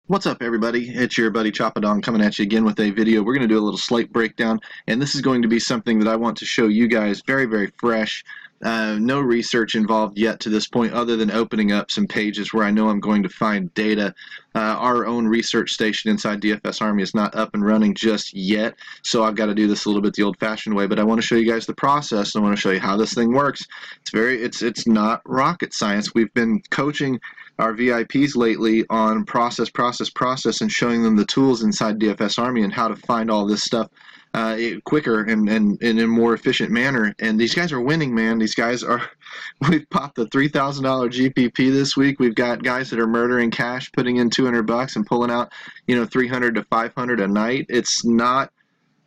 What's up, everybody? It's your buddy Choppadong coming at you again with a video. We're going to do a little slate breakdown, and this is going to be something that I want to show you guys very, very fresh. No research involved yet to this point other than opening up some pages where I know I'm going to find data. Our own research station inside DFS Army is not up and running just yet, so I've got to do this a little bit the old-fashioned way, but I want to show you guys the process. I want to show you how this thing works. It's not rocket science. We've been coaching our VIPs lately on process, and showing them the tools inside DFS Army and how to find all this stuff quicker and in a more efficient manner. And these guys are winning, man. These guys are, we've popped the $3,000 GPP this week. We've got guys that are murdering cash, putting in $200 and pulling out, 300 to 500 a night. It's not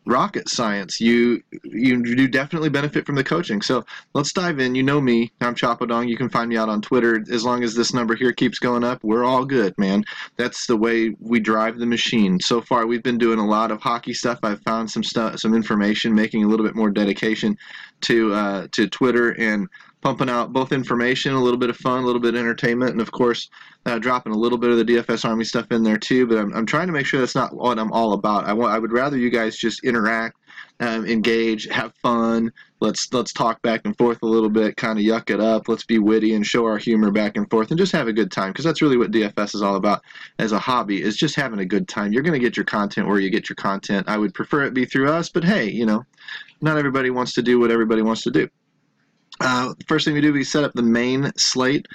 rocket science. You do definitely benefit from the coaching. So let's dive in. You know me. I'm Choppadong. You can find me out on Twitter. As long as this number here keeps going up, we're all good, man. That's the way we drive the machine. So far, we've been doing a lot of hockey stuff. I've found some information, making a little bit more dedication to Twitter and pumping out both information, a little bit of fun, a little bit of entertainment, and of course, dropping a little bit of the DFS Army stuff in there too. But I'm trying to make sure that's not what I'm all about. I would rather you guys just interact, engage, have fun. Let's talk back and forth a little bit, kind of yuck it up. Let's be witty and show our humor back and forth, and just have a good time, because that's really what DFS is all about as a hobby, is just having a good time. You're going to get your content where you get your content. I would prefer it be through us, but hey, not everybody wants to do what everybody wants to do. The first thing we do, we set up the main slate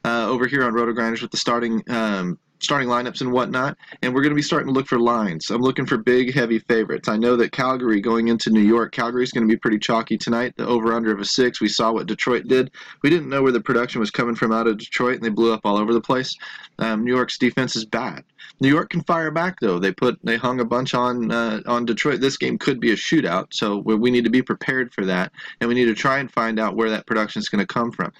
over here on RotoGrinders with the starting lineups and whatnot, and we're going to be starting to look for lines. I'm looking for big, heavy favorites. I know that Calgary going into New York, Calgary's going to be pretty chalky tonight. The over-under of a 6. We saw what Detroit did. We didn't know where the production was coming from out of Detroit, and they blew up all over the place. New York's defense is bad. New York can fire back, though. They hung a bunch on Detroit. This game could be a shootout, so we need to be prepared for that, and we need to try and find out where that production is going to come from.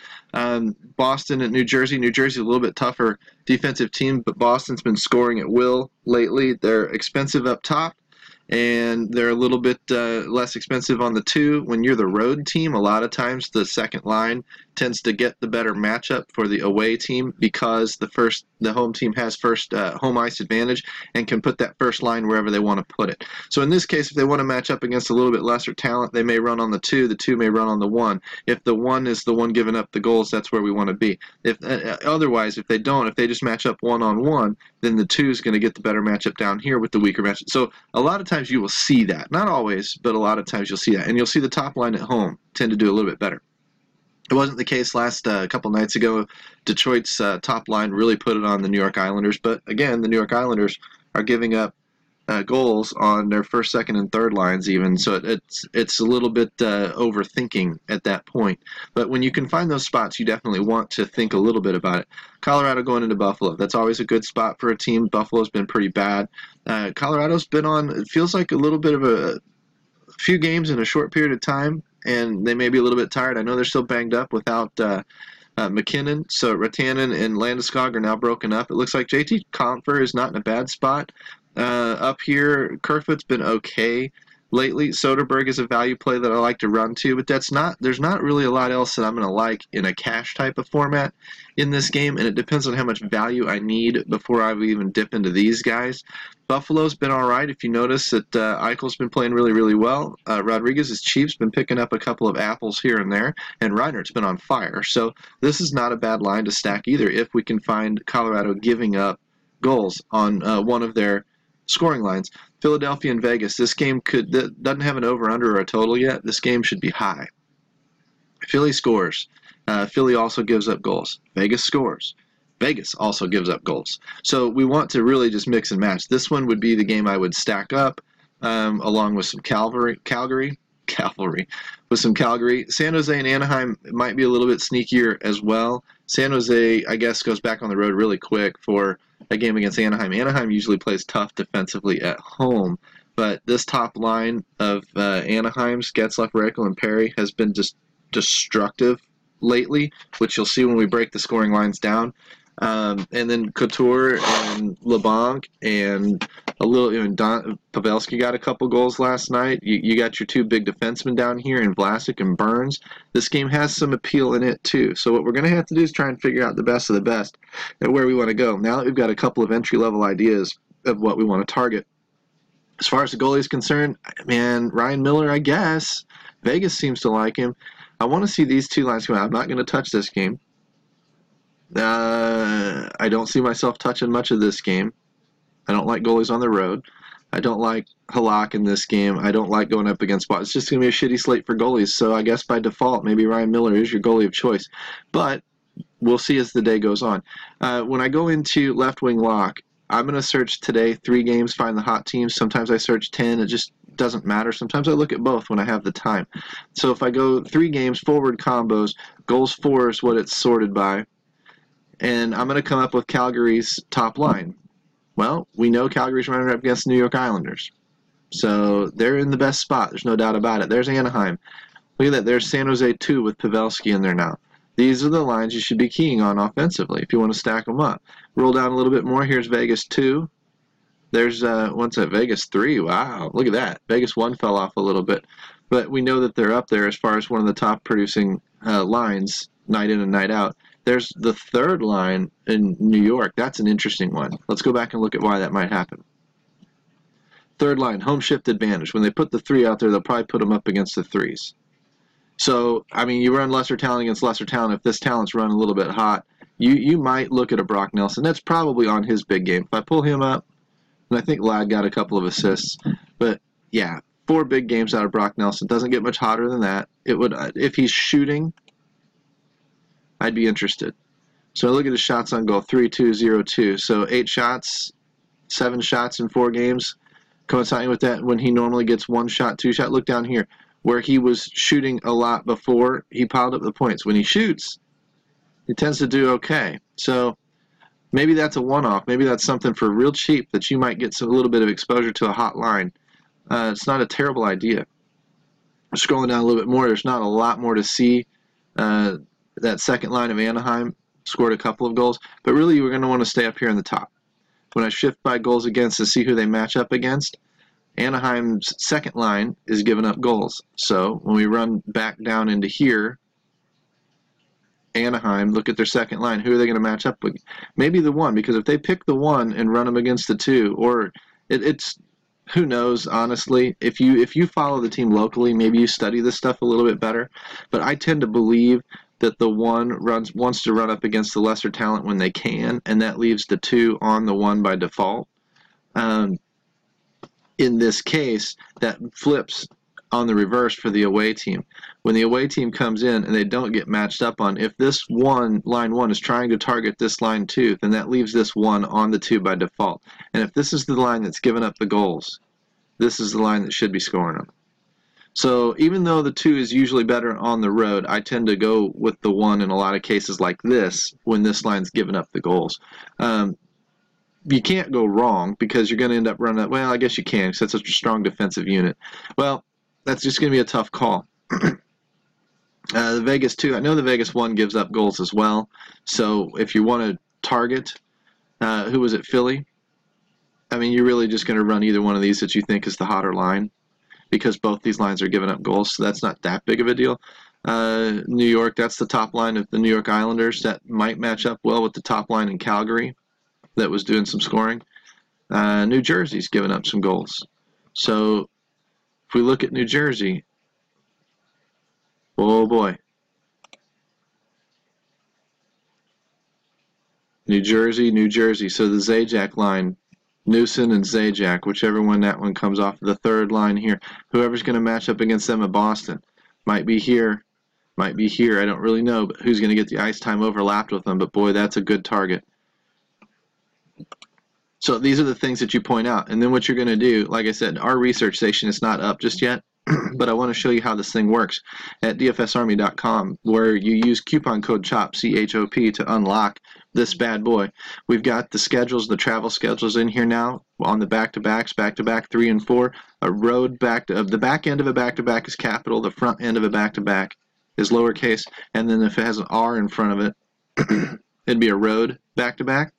Boston and New Jersey. New Jersey a little bit tougher defensive team, but Boston's been scoring at will lately. They're expensive up top, and they're a little bit less expensive on the 2. When you're the road team, a lot of times the second line tends to get the better matchup for the away team, because the home team has first home ice advantage and can put that first line wherever they want to put it. So in this case, if they want to match up against a little bit lesser talent, they may run on the 2. The 2 may run on the 1. If the 1 is the one giving up the goals, that's where we want to be. If otherwise, if they just match up 1-on-1, then the 2 is going to get the better matchup down here with the weaker matchup. So a lot of times you will see that. Not always, but a lot of times you'll see that. And you'll see the top line at home tend to do a little bit better. It wasn't the case last couple nights ago. Detroit's top line really put it on the New York Islanders. But again, the New York Islanders are giving up goals on their first, second, and third lines even. So it's a little bit overthinking at that point. But when you can find those spots, you definitely want to think a little bit about it. Colorado going into Buffalo. That's always a good spot for a team. Buffalo's been pretty bad. Colorado's been on, it feels like a little bit of a few games in a short period of time, and they may be a little bit tired. I know they're still banged up without McKinnon, so Rantanen and Landeskog are now broken up. It looks like JT Compher is not in a bad spot. Up here, Kerfoot's been okay lately. Soderberg is a value play that I like to run to, but there's not really a lot else that I'm going to like in a cash type of format in this game, and it depends on how much value I need before I even dip into these guys. Buffalo's been all right. If you notice that Eichel's been playing really, really well. Rodriguez's Chiefs been picking up a couple of apples here and there, and Reinert's been on fire. So this is not a bad line to stack either if we can find Colorado giving up goals on one of their scoring lines. Philadelphia and Vegas. This game doesn't have an over-under or a total yet. This game should be high. Philly scores. Philly also gives up goals. Vegas scores. Vegas also gives up goals. So we want to really just mix and match. This one would be the game I would stack up along with some Calgary. With some Calgary. San Jose and Anaheim might be a little bit sneakier as well. San Jose, I guess, goes back on the road really quick for a game against Anaheim. Anaheim usually plays tough defensively at home, but this top line of Anaheim's, Getzlaf, Reichel, and Perry has been just destructive lately, which you'll see when we break the scoring lines down. And then Couture and LeBlanc and a little. Pavelski got a couple goals last night. You got your two big defensemen down here in Vlasic and Burns. This game has some appeal in it too. So what we're going to have to do is try and figure out the best of the best and where we want to go. Now that we've got a couple of entry-level ideas of what we want to target. As far as the goalie is concerned, man, Ryan Miller, I guess. Vegas seems to like him. I want to see these two lines come out. I'm not going to touch this game. I don't see myself touching much of this game. I don't like goalies on the road. I don't like Halak in this game. I don't like going up against Spot. It's just going to be a shitty slate for goalies, so I guess by default, maybe Ryan Miller is your goalie of choice. But we'll see as the day goes on. When I go into left wing lock, I'm going to search today 3 games, find the hot teams. Sometimes I search 10. It just doesn't matter. Sometimes I look at both when I have the time. So if I go 3 games, forward combos, goals for is what it's sorted by. And I'm going to come up with Calgary's top line. Well, we know Calgary's running up against the New York Islanders. So they're in the best spot. There's no doubt about it. There's Anaheim. Look at that. There's San Jose 2 with Pavelski in there now. These are the lines you should be keying on offensively if you want to stack them up. Roll down a little bit more. Here's Vegas 2. There's, what's that, Vegas 3. Wow, look at that. Vegas 1 fell off a little bit. But we know that they're up there as far as one of the top producing lines, night in and night out. There's the third line in New York. That's an interesting one. Let's go back and look at why that might happen. Third line, home shift advantage. When they put the 3 out there, they'll probably put them up against the 3s. So, I mean, you run lesser talent against lesser talent. If this talent's run a little bit hot, you might look at a Brock Nelson. That's probably on his big game. If I pull him up, and I think Ladd got a couple of assists. But, yeah, 4 big games out of Brock Nelson. Doesn't get much hotter than that. It would, if he's shooting, I'd be interested. So look at his shots on goal, 3-2-0-2. So 8 shots, 7 shots in 4 games. Coinciding with that, when he normally gets 1 shot, 2 shot. Look down here, where he was shooting a lot before, he piled up the points. When he shoots, he tends to do okay. So maybe that's a one-off. Maybe that's something for real cheap that you might get a little bit of exposure to a hot line. It's not a terrible idea. Scrolling down a little bit more, there's not a lot more to see. That second line of Anaheim scored a couple of goals, but really you were going to want to stay up here in the top. When I shift by goals against to see who they match up against, Anaheim's second line is giving up goals. So when we run back down into here, Anaheim, look at their second line. Who are they going to match up with? Maybe the 1, because if they pick the 1 and run them against the 2, or it's who knows, honestly. If you follow the team locally, maybe you study this stuff a little bit better. But I tend to believe that the 1 wants to run up against the lesser talent when they can, and that leaves the 2 on the 1 by default. In this case, that flips on the reverse for the away team. When the away team comes in and they don't get matched up on, if this line 1 is trying to target this line 2, then that leaves this 1 on the 2 by default. And if this is the line that's given up the goals, this is the line that should be scoring them. So even though the 2 is usually better on the road, I tend to go with the 1 in a lot of cases like this when this line's given up the goals. You can't go wrong because you're going to end up running up. Well, I guess you can because that's such a strong defensive unit. Well, that's just going to be a tough call. The Vegas 2, I know the Vegas 1 gives up goals as well. So if you want to target, who was it, Philly? I mean, you're really just going to run either one of these that you think is the hotter line, because both these lines are giving up goals, so that's not that big of a deal. New York, that's the top line of the New York Islanders. That might match up well with the top line in Calgary that was doing some scoring. New Jersey's giving up some goals. So if we look at New Jersey, oh boy. New Jersey. So the Zajac line, Newson and Zajac, whichever one that one comes off the third line here. Whoever's going to match up against them at Boston. Might be here. I don't really know, but who's going to get the ice time overlapped with them. But boy, that's a good target. So these are the things that you point out. And then what you're going to do, like I said, our research station is not up just yet, but I want to show you how this thing works at dfsarmy.com, where you use coupon code CHOP, C-H-O-P, to unlock this bad boy. We've got the schedules, the travel schedules in here now on the back-to-backs, back-to-back 3 and 4. A road the back end of a back-to-back is capital, the front end of a back-to-back is lowercase, and then if it has an R in front of it, it'd be a road back-to-back.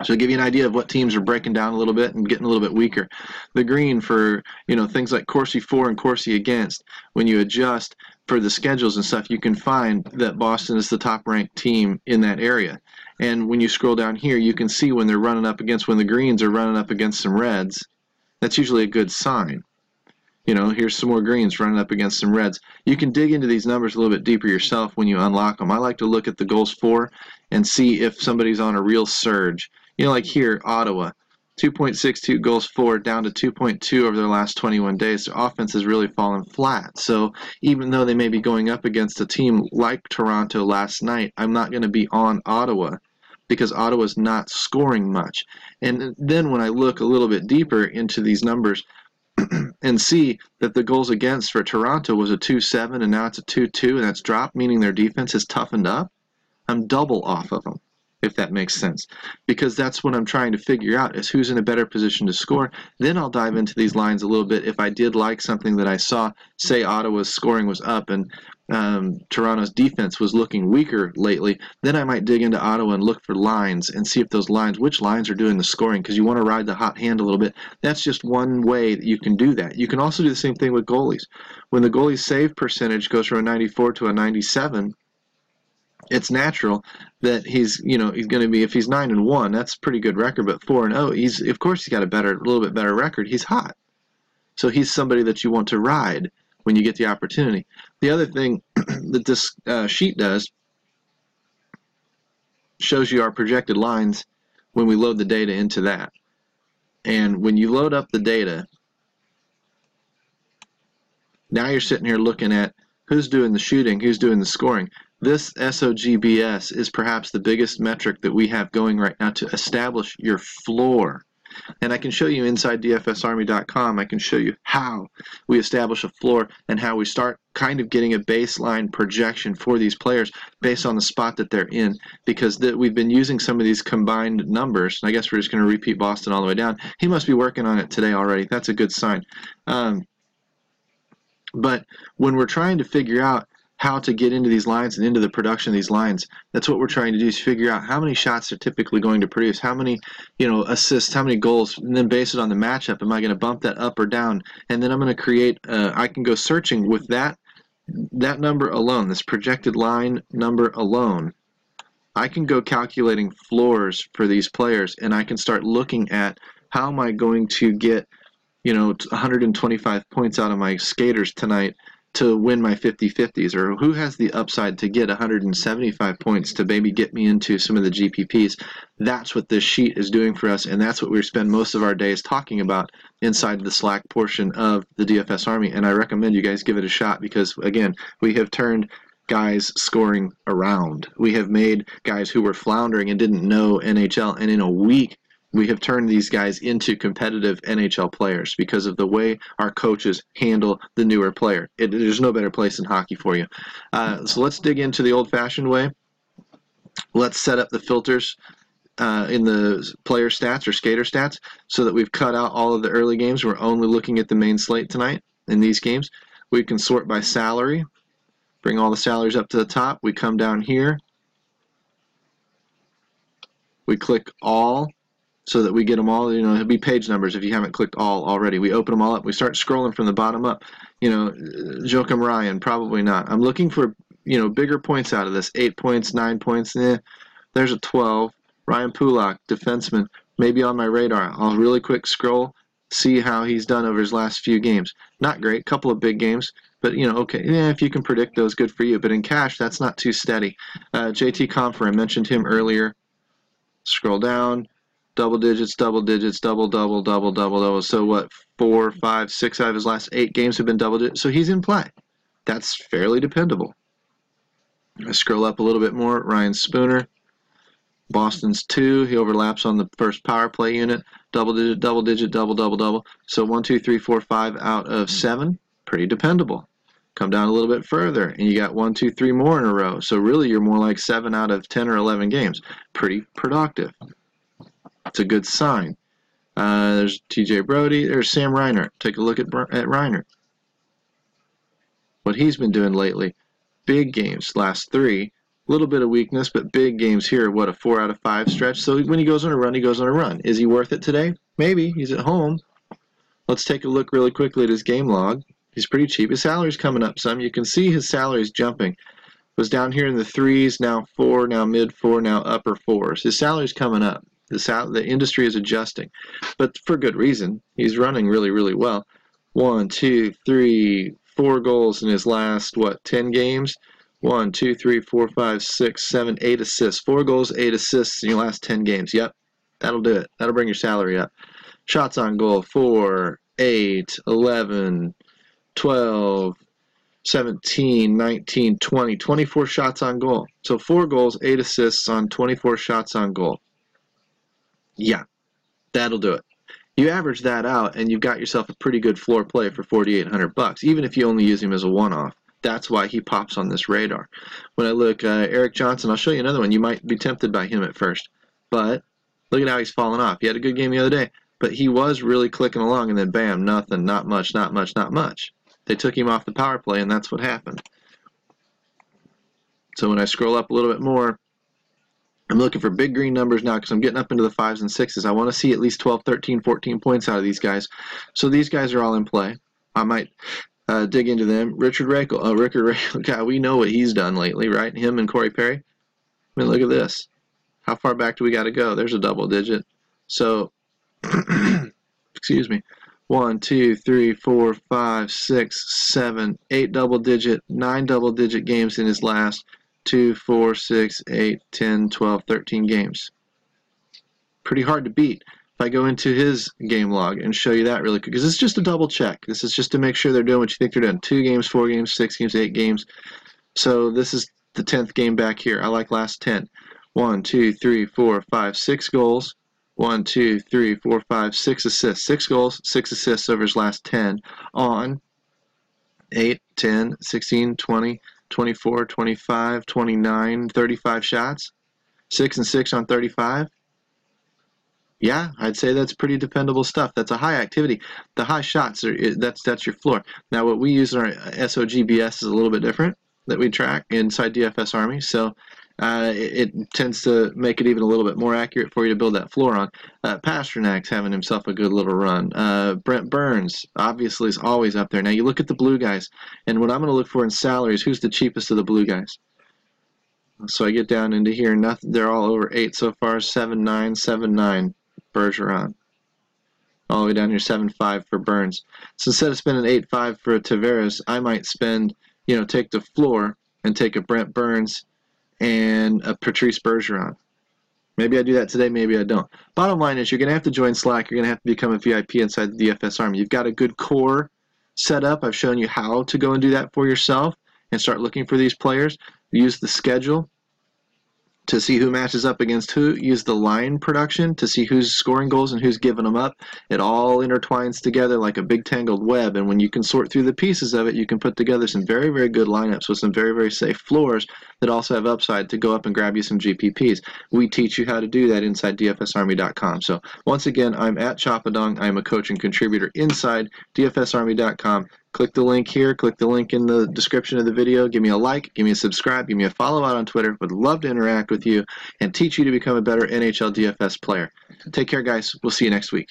So to give you an idea of what teams are breaking down a little bit and getting a little bit weaker. The green for, things like Corsi for and Corsi against, when you adjust for the schedules and stuff, you can find that Boston is the top-ranked team in that area. And when you scroll down here, you can see when they're running up against, when the greens are running up against some reds, that's usually a good sign. Here's some more greens running up against some reds. You can dig into these numbers a little bit deeper yourself when you unlock them. I like to look at the goals for and see if somebody's on a real surge. Like here, Ottawa, 2.62 goals for, down to 2.2 over their last 21 days. Their offense has really fallen flat. So even though they may be going up against a team like Toronto last night, I'm not going to be on Ottawa because Ottawa's not scoring much. And then when I look a little bit deeper into these numbers and see that the goals against for Toronto was a 2.7 and now it's a 2.2, and that's dropped, meaning their defense has toughened up, I'm double off of them, if that makes sense, because that's what I'm trying to figure out, is who's in a better position to score. Then I'll dive into these lines a little bit. If I did like something that I saw, say Ottawa's scoring was up and Toronto's defense was looking weaker lately, then I might dig into Ottawa and look for lines and see if those lines, which lines are doing the scoring, because you want to ride the hot hand a little bit. That's just one way that you can do that. You can also do the same thing with goalies. When the goalie's save percentage goes from a 94 to a 97, it's natural that he's going to be, if he's 9-1, that's a pretty good record, but 4-0, he's got a little bit better record. He's hot. So he's somebody that you want to ride when you get the opportunity. The other thing that this sheet does, shows you our projected lines when we load the data into that. And when you load up the data, now you're sitting here looking at who's doing the shooting, who's doing the scoring. This SOGBS is perhaps the biggest metric that we have going right now to establish your floor. And I can show you inside DFSarmy.com, I can show you how we establish a floor and how we start kind of getting a baseline projection for these players based on the spot that they're in, because we've been using some of these combined numbers. And I guess we're just going to repeat Boston all the way down. He must be working on it today already. That's a good sign. But when we're trying to figure out how to get into these lines and into the production of these lines, that's what we're trying to do, is figure out how many shots they're typically going to produce, how many assists, how many goals, and then base it on the matchup. Am I going to bump that up or down? And then I'm going to create, I can go searching with that number alone, this projected line number alone. I can go calculating floors for these players, and I can start looking at how am I going to get 125 points out of my skaters tonight to win my 50-50s, or who has the upside to get 175 points to maybe get me into some of the GPPs. That's what this sheet is doing for us, and that's what we spend most of our days talking about inside the Slack portion of the DFS Army, and I recommend you guys give it a shot, because again, we have turned guys scoring around. We have made guys who were floundering and didn't know NHL, and in a week we have turned these guys into competitive NHL players because of the way our coaches handle the newer player. There's no better place in hockey for you. So let's dig into the old-fashioned way. Let's set up the filters in the player stats or skater stats so that we've cut out all of the early games. We're only looking at the main slate tonight in these games. We can sort by salary, bring all the salaries up to the top. We come down here. We click all, so that we get them all. It'll be page numbers if you haven't clicked all already. We open them all up. We start scrolling from the bottom up. Joakim Ryan, probably not. I'm looking for, bigger points out of this. 8 points, 9 points. There's a 12. Ryan Pulak, defenseman, maybe on my radar. I'll really quick scroll, see how he's done over his last few games. Not great. Couple of big games. But, okay, if you can predict those, good for you. But in cash, that's not too steady. JT Compher, I mentioned him earlier. Scroll down. Double digits, double digits, double, double, double, double, double. So what, 4, 5, 6 out of his last 8 games have been double digits. So he's in play. That's fairly dependable. I scroll up a little bit more. Ryan Spooner. Boston's 2. He overlaps on the first power play unit. Double digit, double digit, double, double, double. So 1, 2, 3, 4, 5 out of 7. Pretty dependable. Come down a little bit further, and you got 1, 2, 3 more in a row. So really you're more like 7 out of 10 or 11 games. Pretty productive. It's a good sign. There's TJ Brody. There's Sam Reiner. Take a look at Reiner. What he's been doing lately. Big games. Last 3. little bit of weakness, but big games here. What, a 4 out of 5 stretch? So when he goes on a run, he goes on a run. Is he worth it today? Maybe. He's at home. Let's take a look really quickly at his game log. He's pretty cheap. His salary's coming up some. You can see his salary's jumping. Was down here in the 3s, now 4, now mid 4, now upper 4s. His salary's coming up. The industry is adjusting, but for good reason. He's running really, really well. 1, 2, 3, 4 goals in his last, 10 games? 1, 2, 3, 4, 5, 6, 7, 8 assists. 4 goals, 8 assists in your last 10 games. Yep, that'll do it. That'll bring your salary up. Shots on goal, 4, 8, 11, 12, 17, 19, 20, 24 shots on goal. So 4 goals, 8 assists on 24 shots on goal. Yeah, that'll do it. You average that out, and you've got yourself a pretty good floor play for $4,800, even if you only use him as a one-off. That's why he pops on this radar. When I look, Eric Johnson, I'll show you another one. You might be tempted by him at first, but look at how he's fallen off. He had a good game the other day, but he was really clicking along, and then bam, nothing, not much, not much, not much. They took him off the power play, and that's what happened. So when I scroll up a little bit more, I'm looking for big green numbers now because I'm getting up into the 5s and 6s. I want to see at least 12, 13, 14 points out of these guys. So these guys are all in play. I might dig into them. Richard Rakel. Oh, Rickard Rakel. God, we know what he's done lately, right? Him and Corey Perry. I mean, look at this. How far back do we got to go? There's a double digit. So, excuse me. 1, 2, 3, 4, 5, 6, 7, 8 double digit, 9 double digit games in his last 2, 4, 6, 8, 10, 12, 13 games. Pretty hard to beat. If I go into his game log and show you that really quick, because it's just a double check. This is just to make sure they're doing what you think they're doing. 2 games, 4 games, 6 games, 8 games. So this is the 10th game back here. I like last 10. 1, 2, 3, 4, 5, 6 goals. 1, 2, 3, 4, 5, 6 assists. 6 goals, 6 assists over his last 10 on 8, 10, 16, 20, 24, 25, 29, 35 shots. 6 and 6 on 35. Yeah, I'd say that's pretty dependable stuff. That's a high activity. The high shots that's your floor. Now what we use in our SOGBS is a little bit different that we track inside DFS Army. So it tends to make it even a little bit more accurate for you to build that floor on. Pasternak's having himself a good little run. Brent Burns obviously is always up there. Now you look at the blue guys, and what I'm going to look for in salaries, who's the cheapest of the blue guys? So I get down into here, nothing. They're all over 8 so far. 7-9, 7-9. Bergeron. All the way down here, 7-5 for Burns. So instead of spending 8-5 for a Tavares, I might spend, take the floor and take a Brent Burns and a Patrice Bergeron. Maybe I do that today, maybe I don't. Bottom line is you're going to have to join Slack. You're going to have to become a VIP inside the DFS Army. You've got a good core set up. I've shown you how to go and do that for yourself and start looking for these players. Use the schedule to see who matches up against who. Use the line production to see who's scoring goals and who's giving them up. It all intertwines together like a big tangled web, and when you can sort through the pieces of it, you can put together some very, very good lineups with some very, very safe floors that also have upside to go up and grab you some GPPs. We teach you how to do that inside DFSArmy.com. So once again, I'm at Chapadong. I'm a coach and contributor inside DFSArmy.com. Click the link here, click the link in the description of the video, give me a like, give me a subscribe, give me a follow out on Twitter. Would love to interact with you and teach you to become a better NHL DFS player. Take care, guys. We'll see you next week.